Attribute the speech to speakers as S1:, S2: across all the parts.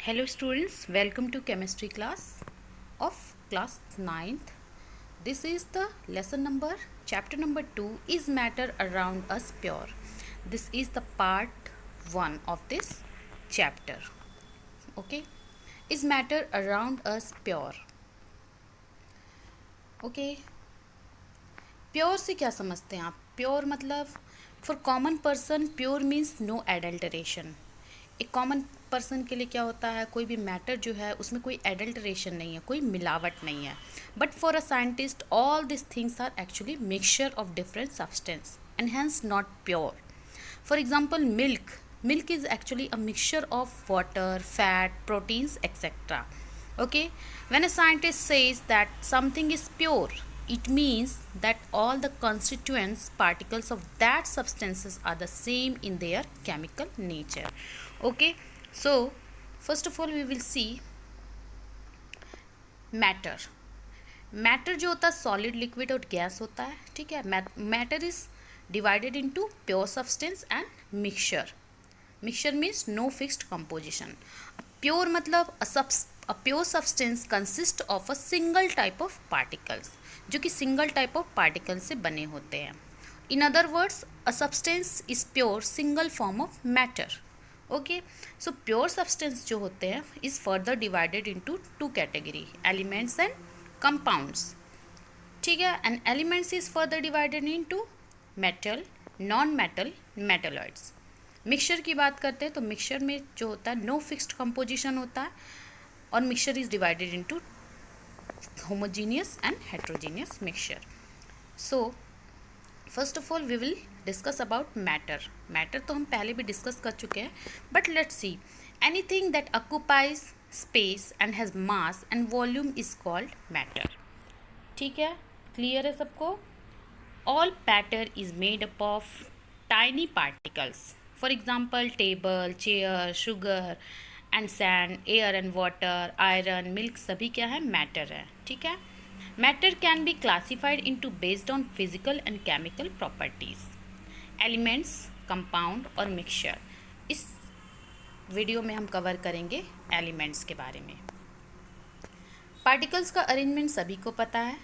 S1: Hello students, welcome to chemistry class of class 9th. This is the chapter number 2 is matter around us pure. This is the part 1 of this chapter. Okay, is matter around us pure. Okay, pure से क्या समझते हैं आप? Pure मतलब for common person pure means no adulteration. एक common person के लिए क्या होता है, कोई भी मैटर जो है उसमें कोई एडल्टरेशन नहीं है, कोई मिलावट नहीं है. But for a scientist all this things are actually mixture of different substance and hence not pure. For example milk is actually a mixture of water, fat, proteins, etc. Okay, when a scientist says that something is pure, it means that all the constituent particles of that substances are the same in their chemical nature. Okay, so first of all we will see matter जो होता है solid, liquid और gas होता है. ठीक है, matter is divided into pure substance and mixture means no fixed composition. Pure मतलब a pure substance consist of a single type of particles, जो कि सिंगल टाइप ऑफ पार्टिकल से बने होते हैं. In other words a substance is pure single form of matter. Okay, so pure substance जो होते हैं is further divided into two category, elements and compounds. ठीक है, and elements is further divided into metal, non metal, metalloids. Mixture की बात करते हैं तो मिक्सचर में जो होता है नो फिक्स्ड कंपोजिशन होता है, और mixture is divided into homogeneous and heterogeneous mixture. So first of all we will discuss about matter तो हम पहले भी डिस्कस कर चुके हैं, but let's see. Anything that occupies space and has mass and volume is called matter. ठीक है, clear है सबको? All matter is made up of tiny particles. For example table, chair, sugar and sand, air and water, iron, milk सभी क्या है? Matter है. ठीक है, matter can be classified into based on physical and chemical properties, elements, compound और mixture. इस video में हम कवर करेंगे एलिमेंट्स के बारे में. पार्टिकल्स का अरेंजमेंट सभी को पता है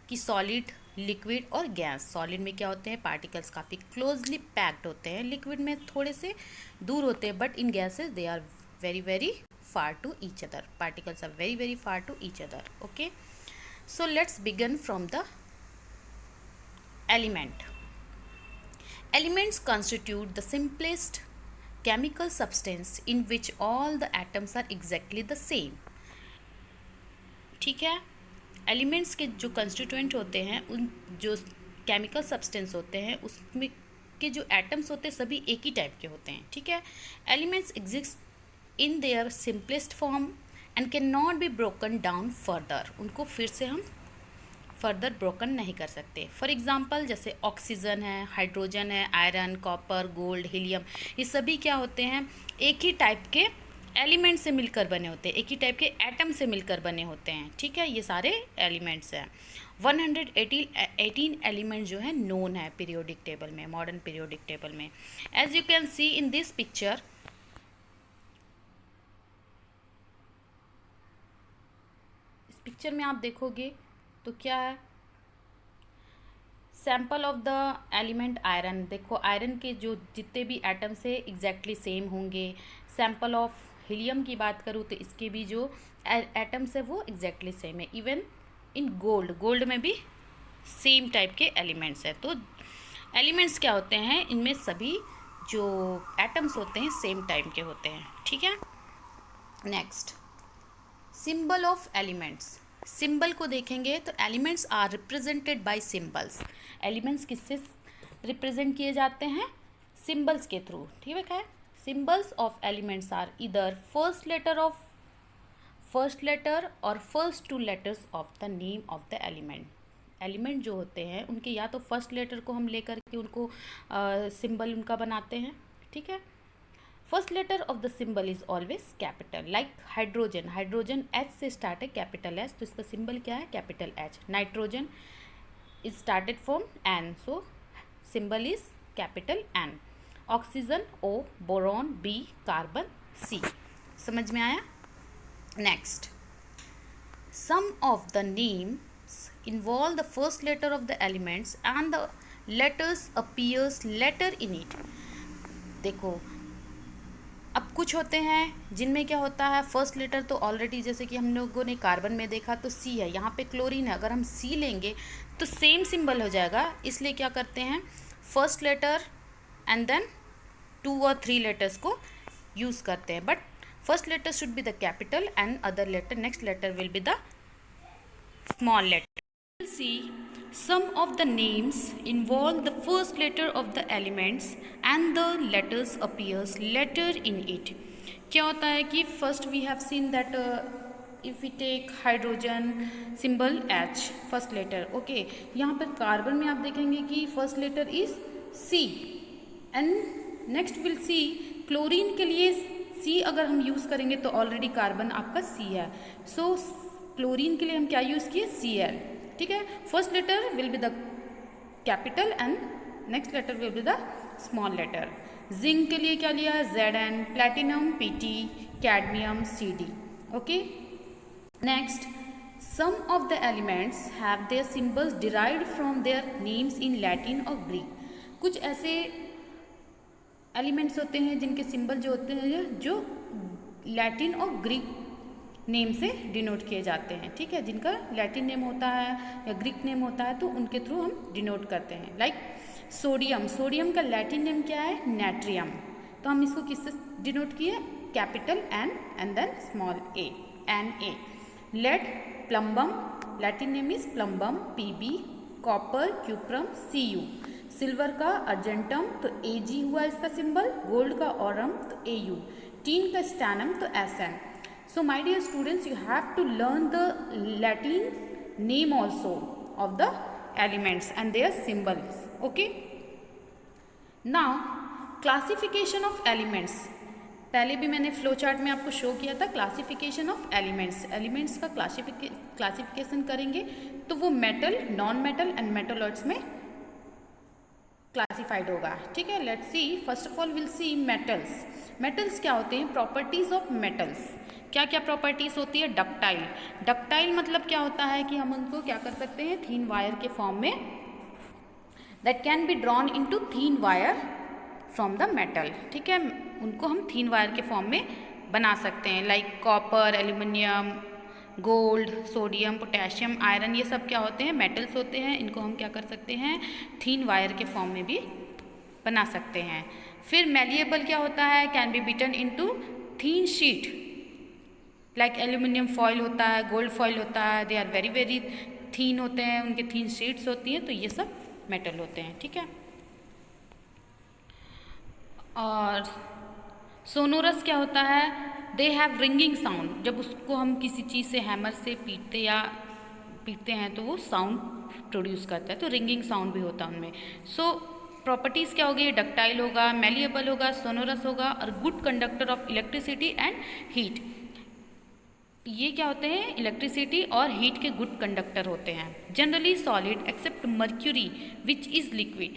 S1: कि सॉलिड, लिक्विड और गैस. सॉलिड में क्या होते हैं? पार्टिकल्स काफ़ी क्लोजली पैक्ड होते हैं, लिक्विड में थोड़े से दूर होते हैं, but in gases they are very very far to each other. Particles are very very far to each other. Okay, so let's begin from the element. Elements constitute the simplest chemical substance in which all the atoms are exactly the same. ठीक है, elements के जो constituent होते हैं, उन जो chemical substance होते हैं उसमें के जो एटम्स होते हैं सभी एक ही टाइप के होते हैं. ठीक है, elements exist in their simplest form and can not be broken down further. उनको फिर से हम फर्दर ब्रोकन नहीं कर सकते. फॉर एग्जांपल जैसे ऑक्सीजन है, हाइड्रोजन है, आयरन, कॉपर, गोल्ड, हीलियम, ये सभी क्या होते हैं? एक ही टाइप के एलिमेंट से मिलकर बने होते हैं, एक ही टाइप के एटम से मिलकर बने होते हैं. ठीक है, ये सारे एलिमेंट्स हैं. 118 एलिमेंट जो है नोन है पीरियोडिक टेबल में, मॉडर्न पीरियोडिक टेबल में. As you can see in this picture, picture में आप देखोगे तो क्या है? Sample of the element iron. देखो आयरन के जो जितने भी एटम्स है एग्जैक्टली सेम होंगे. सैंपल ऑफ हीलियम की बात करूँ तो इसके भी जो एटम्स है वो एग्जैक्टली सेम है. इवन इन गोल्ड में भी सेम टाइप के एलिमेंट्स है. तो एलिमेंट्स क्या होते हैं? इनमें सभी जो एटम्स होते हैं सेम टाइप के होते हैं. ठीक है, next symbol of elements. Symbol को देखेंगे तो elements are represented by symbols. Elements किससे रिप्रेजेंट किए जाते हैं? सिंबल्स के थ्रू. ठीक है, सिंबल्स ऑफ एलिमेंट्स आर इधर फर्स्ट लेटर और first two letters of the name of the element. Element जो होते हैं उनके या तो फर्स्ट लेटर को हम लेकर के उनको सिंबल उनका बनाते हैं. ठीक है, first letter of the symbol is always capital. Like hydrogen H से स्टार्ट है, कैपिटल एच, तो इसका सिंबल क्या है? Capital H. Nitrogen is started from N, so symbol is capital N. Oxygen O, boron B, carbon C. समझ में आया? Next, some of the names involve the first letter of the elements and the letters appears later in it. देखो, अब कुछ होते हैं जिनमें क्या होता है, फर्स्ट लेटर तो ऑलरेडी जैसे कि हम लोगों ने कार्बन में देखा तो सी है, यहाँ पे क्लोरीन है, अगर हम सी लेंगे तो सेम सिंबल हो जाएगा, इसलिए क्या करते हैं, फर्स्ट लेटर एंड देन 2 और 3 लेटर्स को यूज़ करते हैं, but first letter should be the capital and other letter, next letter will be the small letter. See some of the names involve the first letter of the elements and the letters appears later in it। क्या होता है कि first we have seen that if we take hydrogen symbol H first letter, okay, यहाँ पर carbon में आप देखेंगे कि first letter is C and next we'll see chlorine के लिए C अगर हम यूज़ करेंगे तो ऑलरेडी कार्बन आपका C है, so क्लोरीन के लिए हम क्या यूज़ किए, Cl, ठीक है। First letter will be the capital and next letter will be the small letter. Zinc के लिए क्या लिया, Zn, platinum Pt, cadmium Cd, okay. Next, some of the elements have their symbols derived from their names in Latin और Greek. कुछ ऐसे elements होते हैं जिनके सिंबल जो होते हैं जो लैटिन और ग्रीक नेम से डिनोट किए जाते हैं, ठीक है, जिनका लैटिन नेम होता है या ग्रीक नेम होता है तो उनके थ्रू हम डिनोट करते हैं। लाइक सोडियम, सोडियम का लैटिन नेम क्या है, नेट्रियम, तो हम इसको किससे डिनोट किए, capital and then small A, Na। Lead, plumbum, Latin name is plumbum Pb, copper, cuprum Cu, silver का अर्जेंटम तो Ag हुआ इसका सिंबल, गोल्ड का ऑरम तो Au, टीन का स्टैनम तो Sn। So my dear students, you have to learn the Latin name also of the elements and their symbols, okay? Now classification of elements, पहले भी मैंने फ्लो चार्ट में आपको show किया था, क्लासिफिकेशन ऑफ एलिमेंट्स, एलिमेंट्स का classification करेंगे तो वो metal, non metal and metalloids में क्लासिफाइड होगा, ठीक है। Let's see, first of all will see metals. Metals क्या होते हैं, प्रॉपर्टीज ऑफ मेटल्स, क्या क्या प्रॉपर्टीज होती है, डक्टाइल, डक्टाइल मतलब क्या होता है कि हम उनको क्या कर सकते हैं, थीन वायर के फॉर्म में, that can be drawn into thin wire from the metal, ठीक है, उनको हम थीन वायर के फॉर्म में बना सकते हैं, like copper, aluminium, gold, sodium, potassium, iron, ये सब क्या होते हैं, मेटल्स होते हैं, इनको हम क्या कर सकते हैं, थीन वायर के फॉर्म में भी बना सकते हैं। फिर मैलिएबल क्या होता है, can be beaten into thin sheet, like aluminium foil होता है, गोल्ड फॉयल होता है, they are very very thin होते हैं, उनके थीन शीट्स होती हैं, तो ये सब मेटल होते हैं, ठीक है। और सोनोरस क्या होता है, दे हैव रिंगिंग साउंड, जब उसको हम किसी चीज़ से हैमर से पीटते हैं तो वो साउंड प्रोड्यूस करता है, तो रिंगिंग साउंड भी होता है उनमें। सो प्रॉपर्टीज़ क्या होगी, डक्टाइल होगा, मैलिएबल होगा, सोनोरस होगा और good conductor of electricity and heat. ये क्या होते हैं, इलेक्ट्रिसिटी और हीट के गुड कंडक्टर होते हैं। Generally solid except mercury which is liquid,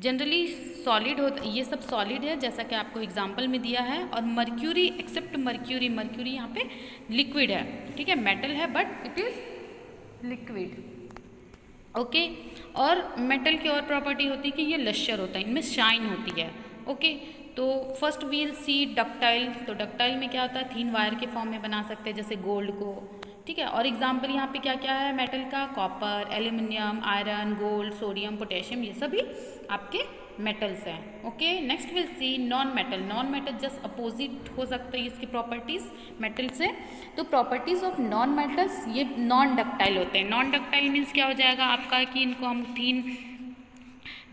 S1: generally solid होता, ये सब सॉलिड है जैसा कि आपको एग्जांपल में दिया है, और मर्क्यूरी एक्सेप्ट मर्क्यूरी, मर्क्यूरी यहाँ पे लिक्विड है, ठीक है, मेटल है but it is liquid, okay. और मेटल की और प्रॉपर्टी होती है कि ये लश्यर होता है, इनमें शाइन होती है, ओके। तो फर्स्ट वील सी डक्टाइल, तो डक्टाइल में क्या होता है, थीन वायर के फॉर्म में बना सकते हैं जैसे गोल्ड को, ठीक है। और एग्जाम्पल यहाँ पे क्या क्या है मेटल का, copper, aluminium, iron, gold, sodium, potassium, ये सभी आपके मेटल्स हैं, okay. Next will C non metal, non metal just opposite हो सकता है इसकी प्रॉपर्टीज़ मेटल से। तो प्रॉपर्टीज़ ऑफ नॉन मेटल्स, ये नॉन डक्टाइल होते हैं। नॉन डक्टाइल मीन्स क्या हो जाएगा आपका कि इनको हम थीन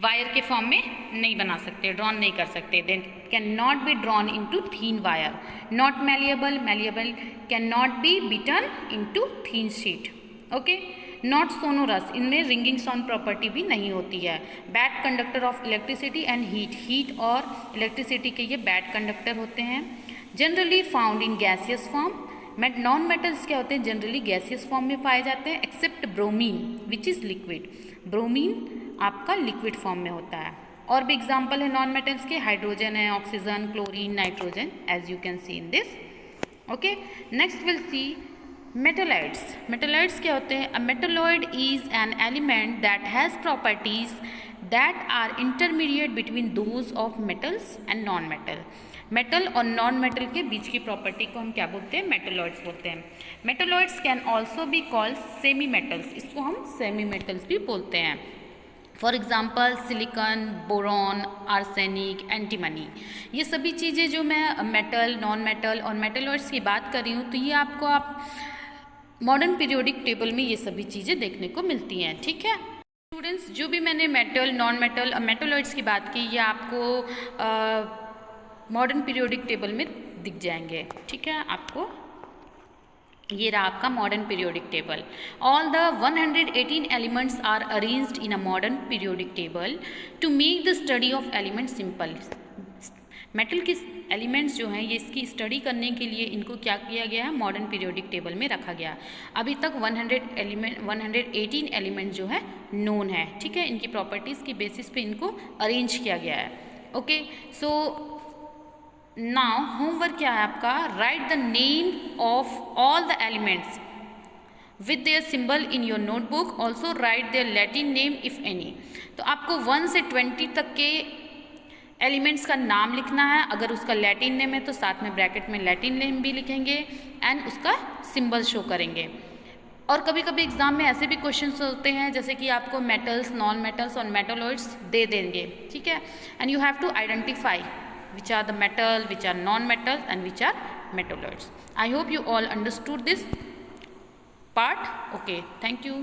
S1: वायर के फॉर्म में नहीं बना सकते, ड्रॉन नहीं कर सकते, then can not be drawn into thin wire. Not malleable, malleable can not be beaten into thin sheet, okay. Not sonorous, इनमें रिंगिंग साउंड प्रॉपर्टी भी नहीं होती है। Bad conductor of electricity and heat, heat और electricity के ये bad conductor होते हैं। Generally found in gaseous form, non metals क्या होते हैं, जनरली गैसियस फॉर्म में पाए जाते हैं, except bromine which is liquid, bromine आपका लिक्विड फॉर्म में होता है। और भी एग्जाम्पल है नॉन मेटल्स के, हाइड्रोजन है, oxygen, chlorine, nitrogen, as you can see in this okay, next will see metalloids. Metalloids क्या होते हैं? A metalloid is an element that has properties that are intermediate between those of metals and non metal. Metal और non metal के बीच की property को हम क्या बोलते हैं? मेटलॉइड्स बोलते हैं। Metalloids can also be called semi metals, इसको हम सेमी मेटल्स भी बोलते हैं। For example silicon, boron, arsenic, antimony, ये सभी चीज़ें जो मैं मेटल, नॉन मेटल और मेटलॉइड्स की बात कर रही हूँ, तो ये आपको आप मॉडर्न पीरियोडिक टेबल में ये सभी चीज़ें देखने को मिलती हैं। ठीक है स्टूडेंट्स, जो भी मैंने मेटल, नॉन मेटल और मेटलॉइड्स की बात की, ये आपको मॉडर्न पीरियोडिक टेबल में दिख जाएंगे। ठीक है, आपको ये रहा आपका modern periodic table. All the 118 elements are arranged in a modern periodic table to make the study of elements simple. Metal के एलिमेंट्स जो हैं, ये इसकी स्टडी करने के लिए इनको क्या किया गया है? मॉडर्न पीरियोडिक टेबल में रखा गया। अभी तक 118 एलिमेंट जो है नोन है। ठीक है, इनकी प्रॉपर्टीज़ की बेसिस पे इनको अरेंज किया गया है। ओके, सो नाउ होमवर्क क्या है आपका? Write the name of all the elements with their symbol in your notebook. Also write their Latin name if any. तो आपको 1 से 20 तक के एलिमेंट्स का नाम लिखना है। अगर उसका लैटिन नेम है तो साथ में ब्रैकेट में लैटिन नेम भी लिखेंगे एंड उसका सिंबल शो करेंगे। और कभी कभी एग्जाम में ऐसे भी क्वेश्चंस होते हैं जैसे कि आपको मेटल्स, नॉन मेटल्स और मेटलॉइड्स दे देंगे। ठीक है, and you have to identify which are the metal, which are non-metals and which are metalloids. I hope you all understood this part. Okay, thank you.